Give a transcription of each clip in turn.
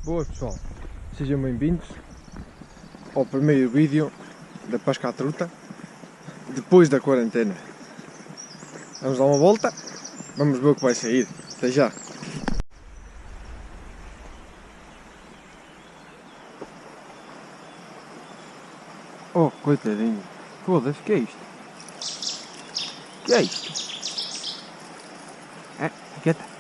Boas pessoal, sejam bem-vindos ao primeiro vídeo da pesca à truta depois da quarentena. Vamos dar uma volta, vamos ver o que vai sair. Até já! Oh, coitadinho, foda-se, que é isto? Que é isto? Quieta.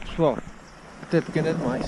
Pessoal, até pequena demais.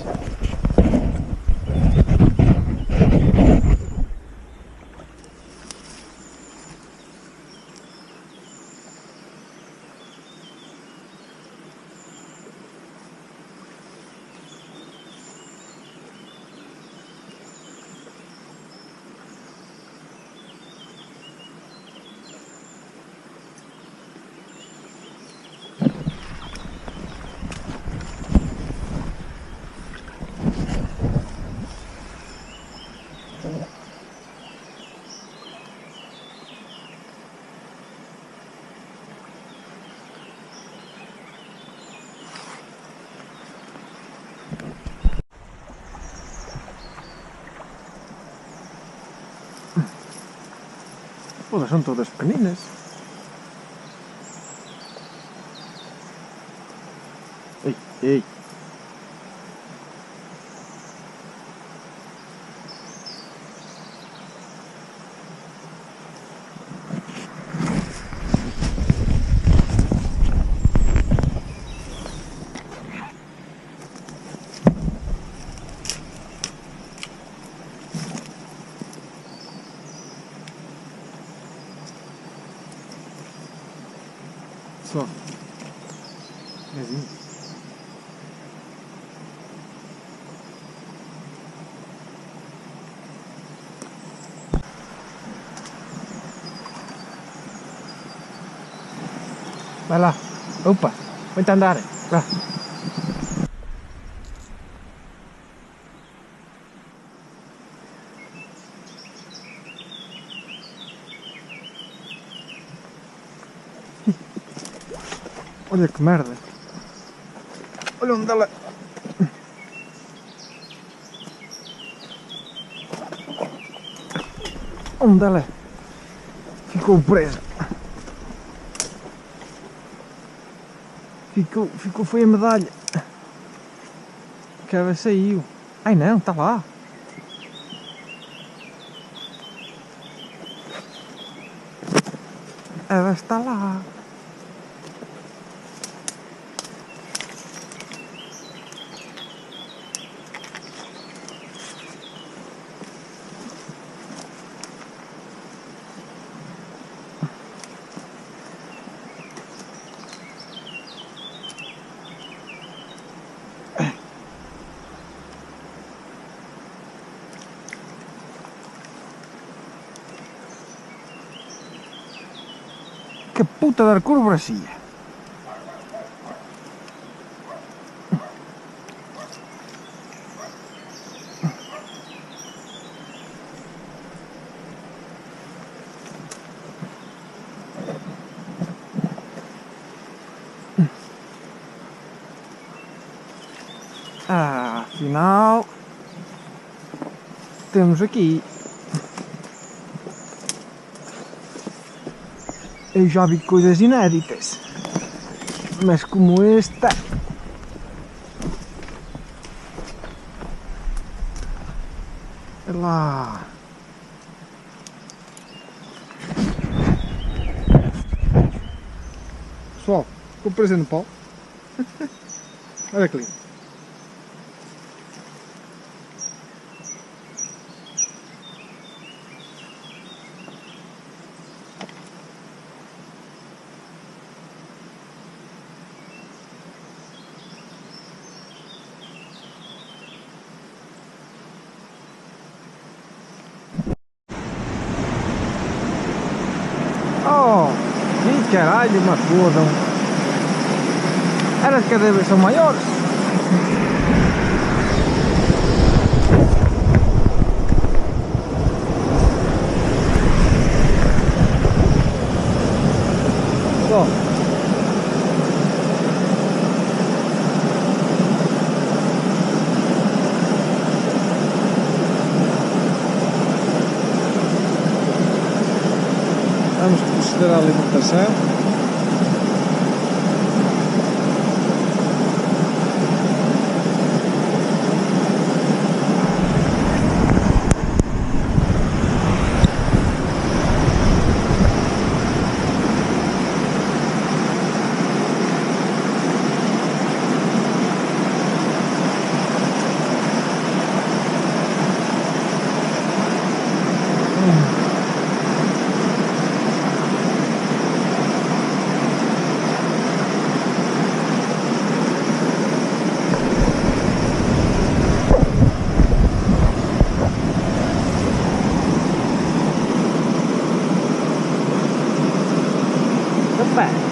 Pô, são todas pequeninas. Ei, ei. Só. Mezinho. Vai lá. Opa, vai andar. Lá. Olha que merda. Olha onde ela... Onde ela ficou presa. Ficou foi a medalha. Que ela saiu. Ai não, está lá. Ela está lá. Que puta de acrobacia! Afinal, temos aqui. Eu já vi coisas inéditas, mas como esta... Olha lá. Pessoal, ficou preso no pau. Olha que lindo. Oh, que caralho, uma foda. Elas cada vez são maiores. fazer a alimentação. Opa!